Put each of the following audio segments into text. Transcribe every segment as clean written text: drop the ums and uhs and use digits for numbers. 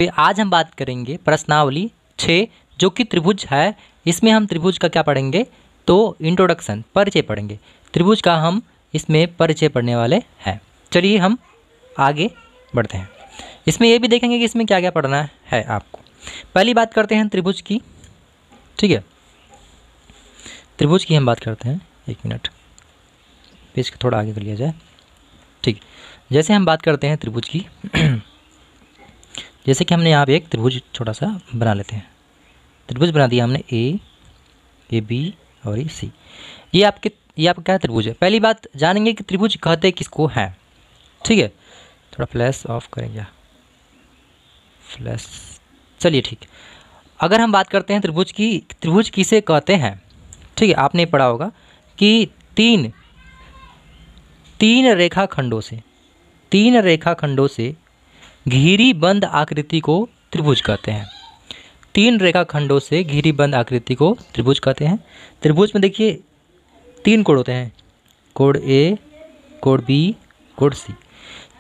तो आज हम बात करेंगे प्रश्नावली 6 जो कि त्रिभुज है। इसमें हम त्रिभुज का क्या पढ़ेंगे, तो इंट्रोडक्शन परिचय पढ़ेंगे। त्रिभुज का हम इसमें परिचय पढ़ने वाले हैं। चलिए हम आगे बढ़ते हैं। इसमें ये भी देखेंगे कि इसमें क्या क्या पढ़ना है आपको। पहली बात करते हैं त्रिभुज की, ठीक है। त्रिभुज की हम बात करते हैं, एक मिनट पेज को थोड़ा आगे कर लिया जाए, ठीक। जैसे हम बात करते हैं त्रिभुज की जैसे कि हमने यहाँ पे एक त्रिभुज छोटा सा बना लेते हैं। त्रिभुज बना दिया हमने ए बी और ये सी। ये आपका क्या त्रिभुज है। पहली बात जानेंगे कि त्रिभुज कहते किसको हैं, ठीक है। थोड़ा फ्लैश ऑफ करेंगे, फ्लैश, चलिए ठीक। अगर हम बात करते हैं त्रिभुज की, त्रिभुज किसे कहते हैं, ठीक है। आपने पढ़ा होगा कि तीन रेखाखंडों से घिरी बंद आकृति को त्रिभुज कहते हैं। 3 रेखाखंडों से घिरी बंद आकृति को त्रिभुज कहते हैं। त्रिभुज में देखिए 3 कोण होते हैं, कोण ए, कोण बी, कोण सी।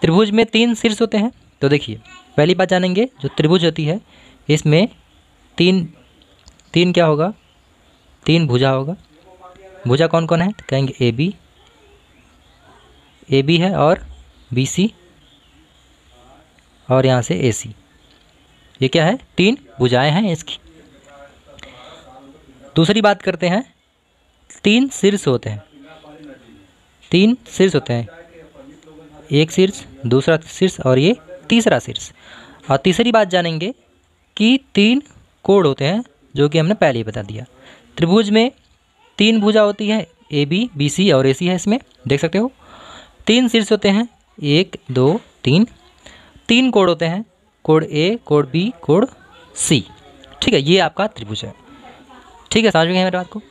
त्रिभुज में 3 शीर्ष होते हैं। तो देखिए पहली बात जानेंगे, जो त्रिभुज होती है इसमें तीन क्या होगा, 3 भुजा होगा। भुजा कौन कौन है, तो कहेंगे ए बी है और बी सी और यहाँ से ए सी। ये क्या है, 3 भुजाएं हैं इसकी। दूसरी बात करते हैं, 3 शीर्ष होते हैं। 3 शीर्ष होते हैं, एक शीर्ष, दूसरा शीर्ष और ये तीसरा शीर्ष। और तीसरी बात जानेंगे कि 3 कोण होते हैं, जो कि हमने पहले ही बता दिया। त्रिभुज में 3 भुजा होती है, ए बी, बी सी और ए सी है। इसमें देख सकते हो 3 शीर्ष होते हैं, 1 2 3। 3 कोण होते हैं, कोण ए, कोण बी, कोण सी, ठीक है। ये आपका त्रिभुज है, ठीक है। समझ में गए मेरी बात को।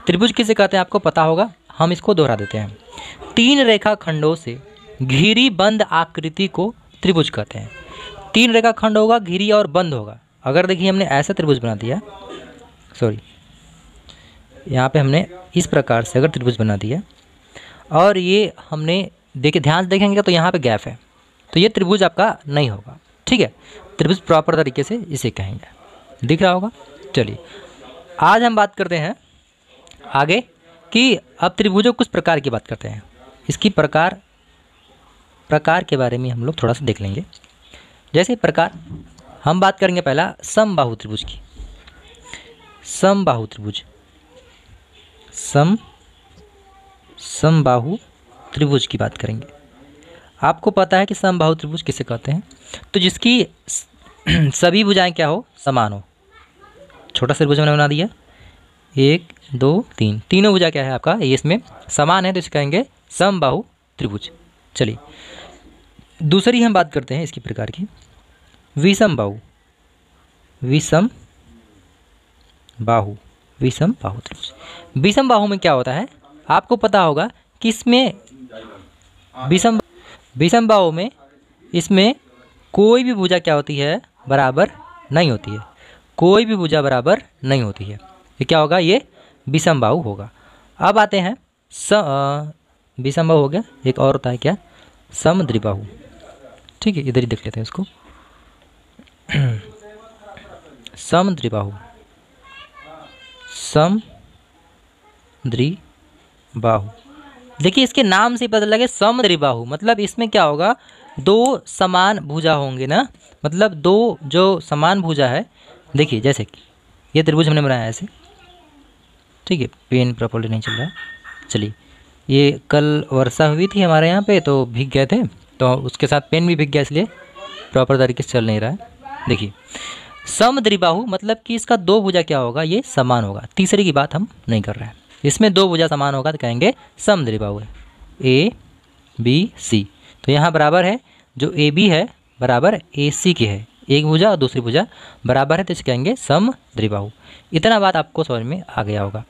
त्रिभुज किसे कहते हैं आपको पता होगा, हम इसको दोहरा देते हैं। 3 रेखाखंडों से घिरी बंद आकृति को त्रिभुज कहते हैं। 3 रेखाखंड होगा, घिरी और बंद होगा। अगर देखिए हमने ऐसा त्रिभुज बना दिया, सॉरी यहाँ पे हमने इस प्रकार से अगर त्रिभुज बना दिया और ये हमने देखिए ध्यान से देखेंगे तो यहाँ पे गैप है, तो ये त्रिभुज आपका नहीं होगा, ठीक है। त्रिभुज प्रॉपर तरीके से इसे कहेंगे, दिख रहा होगा। चलिए आज हम बात करते हैं आगे कि अब त्रिभुजों कुछ प्रकार की बात करते हैं। इसकी प्रकार के बारे में हम लोग थोड़ा सा देख लेंगे। जैसे प्रकार हम बात करेंगे पहला समबाहु त्रिभुज की। समबाहु त्रिभुज, समबाहु त्रिभुज की बात करेंगे। आपको पता है कि समबाहु त्रिभुज किसे कहते हैं, तो जिसकी सभी भुजाएं क्या हो, समान हो। छोटा सा त्रिभुज मैंने बना दिया, 1 2 3, तीनों भुजा क्या है आपका, ये इसमें समान है, तो इसे कहेंगे समबाहु त्रिभुज। चलिए दूसरी हम बात करते हैं इसकी प्रकार की, विषमबाहु त्रिभुज। विषमबाहु में क्या होता है आपको पता होगा कि इसमें विषमबाहु में इसमें कोई भी भुजा क्या होती है, बराबर नहीं होती है। कोई भी भुजा बराबर नहीं होती है, ये क्या होगा, ये विषमबाहु होगा। अब आते हैं विषमबाहु हो गया, एक और होता है क्या, समद्विबाहु, ठीक है। इधर ही देख लेते हैं इसको, समद्विबाहु। देखिए इसके नाम से पता लगे समद्विबाहु, मतलब इसमें क्या होगा, 2 समान भुजा होंगे ना, मतलब 2 जो समान भुजा है। देखिए जैसे कि ये त्रिभुज हमने बनाया ऐसे, ठीक है। पेन प्रॉपर्ली नहीं चल रहा है, चलिए। ये कल वर्षा हुई थी हमारे यहाँ पे, तो भीग गए थे, तो उसके साथ पेन भी भीग गया, इसलिए प्रॉपर तरीके से चल नहीं रहा है। देखिए समद्विबाहु मतलब कि इसका 2 भुजा क्या होगा, ये समान होगा। तीसरी की बात हम नहीं कर रहे हैं, इसमें 2 भुजा समान होगा तो कहेंगे समद्विबाहु है, ए बी सी। तो यहाँ बराबर है, जो ए बी है बराबर ए सी की है, एक भुजा और दूसरी भुजा बराबर है, तो इसे कहेंगे समद्विबाहु। इतना बात आपको समझ में आ गया होगा।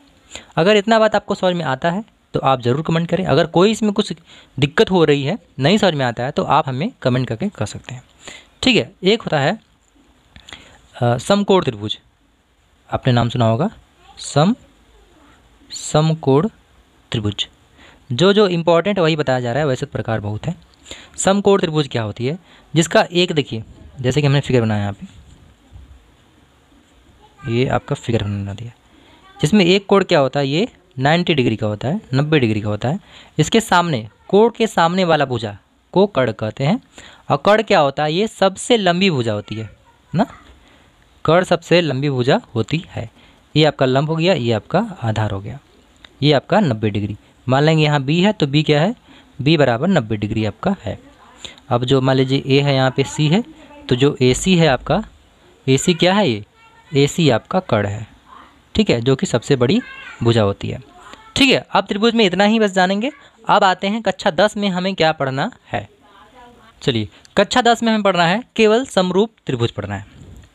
अगर इतना बात आपको समझ में आता है तो आप ज़रूर कमेंट करें। अगर कोई इसमें कुछ दिक्कत हो रही है, नहीं समझ में आता है, तो आप हमें कमेंट करके कह सकते हैं, ठीक है। एक होता है समकोण त्रिभुज, आपने नाम सुना होगा, समकोण त्रिभुज। जो इम्पोर्टेंट वही बताया जा रहा है, वैसे प्रकार बहुत है। समकोण त्रिभुज क्या होती है, जिसका एक देखिए जैसे कि हमने फिगर बनाया यहाँ पे, ये आपका फिगर बना दिया, जिसमें एक कोण क्या होता है, ये 90 डिग्री का होता है, 90 डिग्री का होता है। इसके सामने, कोण के सामने वाला भुजा को कर्ण कहते हैं। और कर्ण क्या होता है, ये सबसे लंबी भुजा होती है ना, कर्ण सबसे लंबी भुजा होती है। ये आपका लंब हो गया, ये आपका आधार हो गया, ये आपका 90 डिग्री। मान लेंगे यहाँ बी है, तो बी क्या है, बी बराबर 90 डिग्री आपका है। अब जो मान लीजिए ए है, यहाँ पे सी है, तो जो ए सी है आपका, ए सी क्या है, ये ए सी आपका कर्ण है, ठीक है, जो कि सबसे बड़ी भुजा होती है। ठीक है, अब त्रिभुज में इतना ही बस जानेंगे। अब आते हैं कक्षा 10 में हमें क्या पढ़ना है। चलिए, कक्षा 10 में हमें पढ़ना है केवल समरूप त्रिभुज पढ़ना है।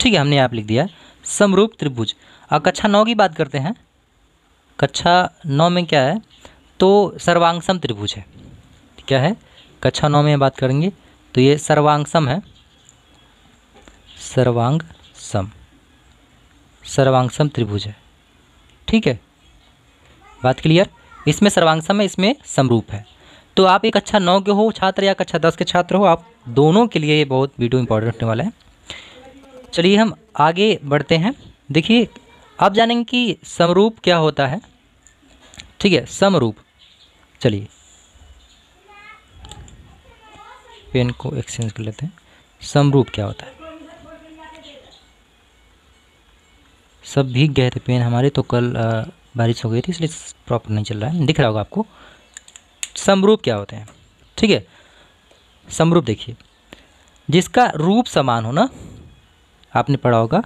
ठीक है, हमने यहाँ पे लिख दिया समरूप त्रिभुज। अब कक्षा 9 की बात करते हैं। कक्षा 9 में क्या है, तो सर्वांगसम त्रिभुज है। क्या है, कक्षा 9 में बात करेंगे तो ये सर्वांगसम है, सर्वांगसम त्रिभुज है। ठीक है, बात क्लियर। इसमें सर्वांगसम है, इसमें समरूप है। तो आप एक कक्षा 9 के हो छात्र या कक्षा 10 के छात्र हो, आप दोनों के लिए ये बहुत वीडियो इंपॉर्टेंट होने वाला है। चलिए हम आगे बढ़ते हैं। देखिए, अब जानेंगे कि समरूप क्या होता है। ठीक है, समरूप, चलिए पेन को एक्सचेंज कर लेते हैं। समरूप क्या होता है, सब भीग गए थे पेन हमारे, तो कल बारिश हो गई थी, इसलिए प्रॉपर नहीं चल रहा है, दिख रहा होगा आपको। समरूप क्या होते हैं, ठीक है। समरूप देखिए, जिसका रूप समान हो ना, आपने पढ़ा होगा,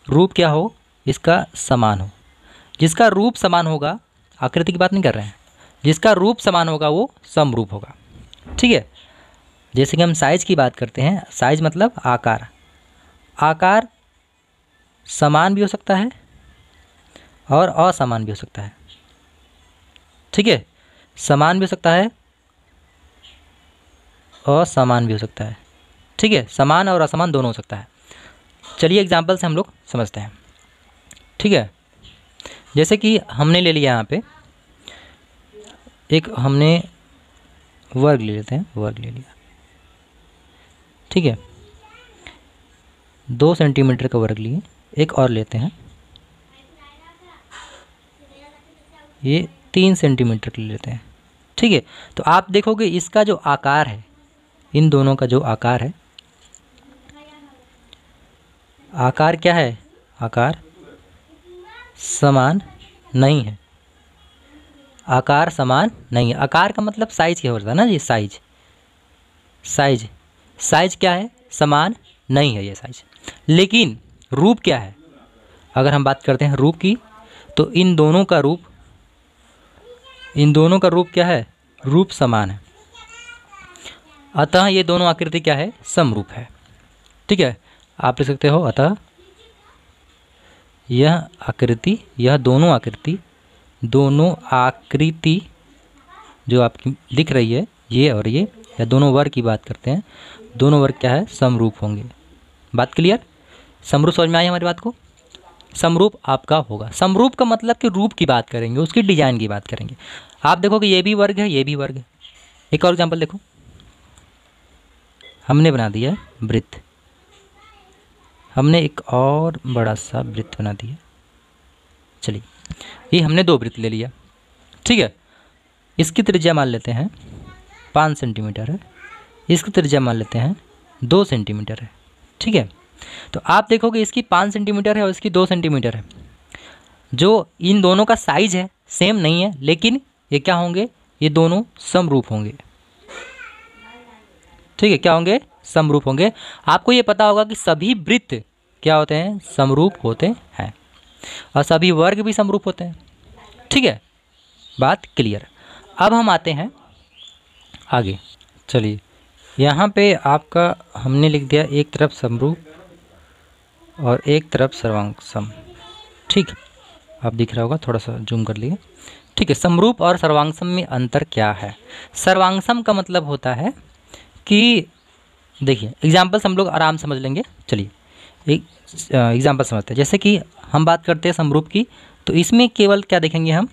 रूप क्या हो, इसका समान हो। जिसका रूप समान होगा, आकृति की बात नहीं कर रहे हैं, जिसका रूप समान होगा वो समरूप होगा। ठीक है, जैसे कि हम साइज की बात करते हैं, साइज मतलब आकार। आकार समान भी हो सकता है और असमान भी हो सकता है। ठीक है, समान भी हो सकता है, असमान भी हो सकता है। ठीक है, समान और असमान दोनों हो सकता है। चलिए एग्जाम्पल से हम लोग समझते हैं। ठीक है, जैसे कि हमने ले लिया यहाँ पे एक, हमने वर्ग ले लेते हैं, वर्ग ले लिया। ठीक है, 2 सेंटीमीटर का वर्ग लिए। एक और लेते हैं, ये 3 सेंटीमीटर के लेते हैं। ठीक है, तो आप देखोगे इसका जो आकार है, इन दोनों का जो आकार है, आकार क्या है, आकार समान नहीं है। आकार समान नहीं है। आकार का मतलब साइज क्या होता है ना, ये साइज, साइज, साइज क्या है, समान नहीं है ये साइज। लेकिन रूप क्या है, अगर हम बात करते हैं रूप की, तो इन दोनों का रूप, इन दोनों का रूप क्या है, रूप समान है। अतः ये दोनों आकृति क्या है, समरूप है। ठीक है, आप लिख सकते हो, अतः यह आकृति, यह दोनों आकृति, दोनों आकृति जो आपकी दिख रही है, ये और ये, या दोनों वर्ग की बात करते हैं, दोनों वर्ग क्या है, समरूप होंगे। बात क्लियर, समरूप समझ में आई हमारी बात को। समरूप आपका होगा, समरूप का मतलब कि रूप की बात करेंगे, उसकी डिजाइन की बात करेंगे। आप देखोगे ये भी वर्ग है, ये भी वर्ग है। एक और एग्जांपल देखो, हमने बना दिया है वृत्त, हमने एक और बड़ा सा वृत्त बना दिया। चलिए, ये हमने 2 वृत्त ले लिया। ठीक है, इसकी त्रिज्या मान लेते हैं 5 सेंटीमीटर है, इसकी त्रिज्या मान लेते हैं 2 सेंटीमीटर है। ठीक है, तो आप देखोगे इसकी 5 सेंटीमीटर है और इसकी 2 सेंटीमीटर है। जो इन दोनों का साइज है सेम नहीं है, लेकिन ये क्या होंगे, ये दोनों समरूप होंगे। ठीक है, क्या होंगे, समरूप होंगे। आपको ये पता होगा कि सभी वृत्त क्या होते हैं, समरूप होते हैं, और सभी वर्ग भी समरूप होते हैं। ठीक है, बात क्लियर। अब हम आते हैं आगे। चलिए, यहाँ पे आपका हमने लिख दिया एक तरफ समरूप और एक तरफ सर्वांगसम। ठीक, आप दिख रहा होगा, थोड़ा सा जूम कर लिए। ठीक है, समरूप और सर्वांगसम में अंतर क्या है। सर्वांगसम का मतलब होता है कि, देखिए एग्जाम्पल्स हम लोग आराम समझ लेंगे। चलिए एक एग्जाम्पल समझते हैं। जैसे कि हम बात करते हैं समरूप की, तो इसमें केवल क्या देखेंगे हम,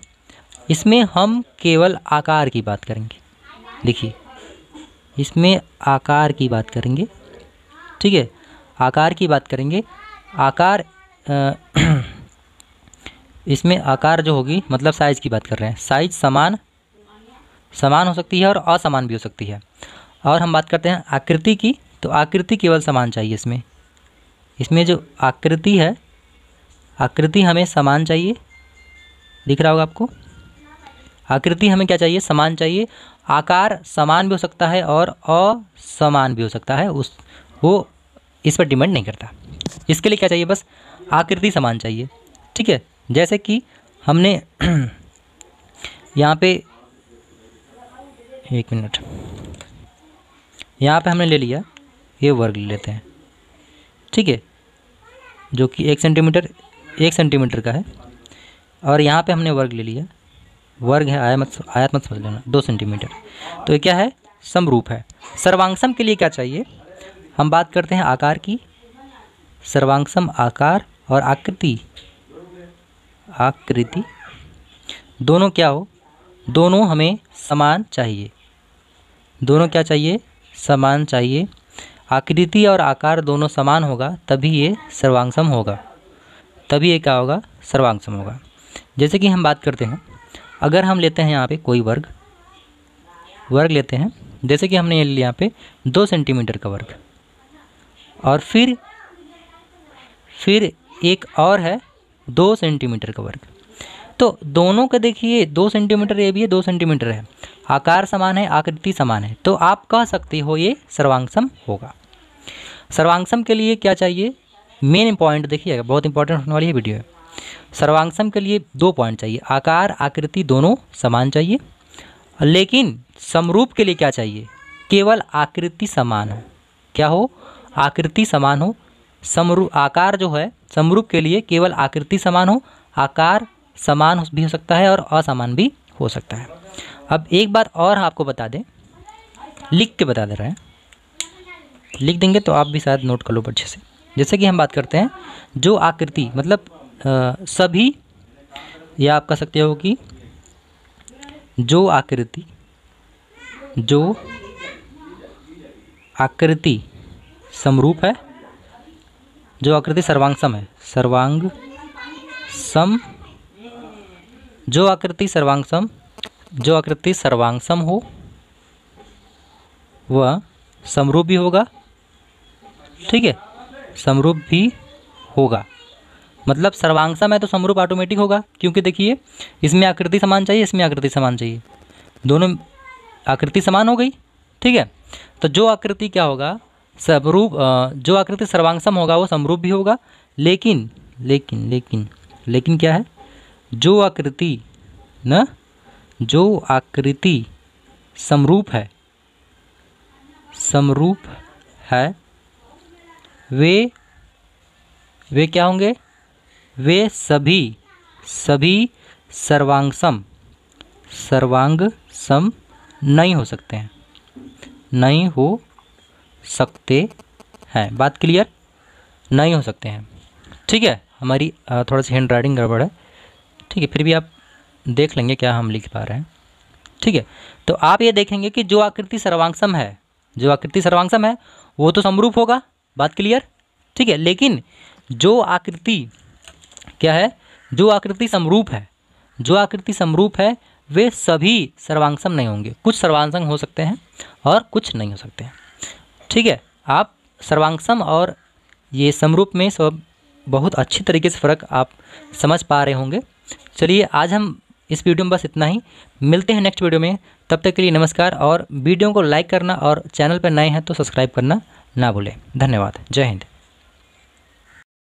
इसमें हम केवल आकार की बात करेंगे। देखिए, इसमें आकार की बात करेंगे। ठीक है, आकार की बात करेंगे, आकार इसमें आकार जो होगी मतलब साइज़ की बात कर रहे हैं, साइज समान हो सकती है और असमान भी हो सकती है। और हम बात करते हैं आकृति की, तो आकृति केवल समान चाहिए। इसमें जो आकृति है, आकृति हमें समान चाहिए, दिख रहा होगा आपको। आकृति हमें क्या चाहिए? समान चाहिए। आकार समान भी हो सकता है और असमान भी हो सकता है, वो इस पर डिपेंड नहीं करता। इसके लिए क्या चाहिए? बस आकृति समान चाहिए, ठीक है। जैसे कि हमने यहाँ पे, एक मिनट, यहाँ पे हमने ले लिया, ये वर्ग ले लेते हैं, ठीक है, जो कि 1 सेंटीमीटर का है। और यहाँ पे हमने वर्ग ले लिया, वर्ग है, आयत मत समझ लेना, 2 सेंटीमीटर। तो ये क्या है? समरूप है। सर्वांगसम के लिए क्या चाहिए? हम बात करते हैं आकार की। सर्वांगसम आकार और आकृति दोनों क्या हो? दोनों हमें समान चाहिए। दोनों क्या चाहिए? समान चाहिए। आकृति और आकार दोनों समान होगा तभी ये सर्वांगसम होगा, तभी ये क्या होगा? सर्वांगसम होगा। जैसे कि हम बात करते हैं, अगर हम लेते हैं यहाँ पे कोई वर्ग लेते हैं, जैसे कि हमने ये लिया यहाँ पे 2 सेंटीमीटर का वर्ग, और फिर एक और है 2 सेंटीमीटर का वर्ग। तो दोनों का देखिए 2 सेंटीमीटर, ये भी है 2 सेंटीमीटर है, आकार समान है, आकृति समान है, तो आप कह सकते हो ये सर्वांगसम होगा। सर्वांगसम के लिए क्या चाहिए? मेन पॉइंट देखिएगा, बहुत इंपॉर्टेंट होने वाली है वीडियो है। सर्वांगसम के लिए 2 पॉइंट चाहिए, आकार आकृति दोनों समान चाहिए, लेकिन समरूप के लिए क्या चाहिए? केवल आकृति समान हो। क्या हो? आकृति समान हो। आकार जो है समरूप के लिए केवल आकृति समान हो, आकार समान भी हो सकता है और असमान भी हो सकता है। अब एक बात और आपको बता दें, लिख के बता दे रहे हैं, लिख देंगे तो आप भी शायद नोट कर लो अच्छे से। जैसे कि हम बात करते हैं जो आकृति मतलब सभी, या आप कह सकते हो कि जो आकृति समरूप है, जो आकृति सर्वांगसम है, जो आकृति सर्वांगसम हो वह समरूप भी होगा, ठीक है, समरूप भी होगा। मतलब सर्वांगसम है तो समरूप ऑटोमेटिक होगा, क्योंकि देखिए इसमें आकृति समान चाहिए, इसमें आकृति समान चाहिए, दोनों आकृति समान हो गई, ठीक है। तो जो आकृति क्या होगा? समरूप, जो आकृति सर्वांगसम होगा वो समरूप भी होगा, लेकिन क्या है? जो आकृति समरूप है वे क्या होंगे? वे सभी सर्वांगसम नहीं हो सकते हैं, बात क्लियर? नहीं हो सकते हैं, ठीक है। हमारी थोड़ा सी हैंड राइटिंग गड़बड़ है, ठीक है, फिर भी आप देख लेंगे क्या हम लिख पा रहे हैं, ठीक है। तो आप ये देखेंगे कि जो आकृति सर्वांगसम है वो तो समरूप होगा, बात क्लियर, ठीक है। लेकिन जो आकृति क्या है? जो आकृति समरूप है वे सभी सर्वांगसम नहीं होंगे, कुछ सर्वांगसम हो सकते हैं और कुछ नहीं हो सकते हैं, ठीक है। आप सर्वांगसम और ये समरूप में सब बहुत अच्छी तरीके से फ़र्क आप समझ पा रहे होंगे। चलिए आज हम इस वीडियो में बस इतना ही, मिलते हैं नेक्स्ट वीडियो में, तब तक के लिए नमस्कार। और वीडियो को लाइक करना और चैनल पर नए हैं तो सब्सक्राइब करना ना भूलें। धन्यवाद, जय हिंद।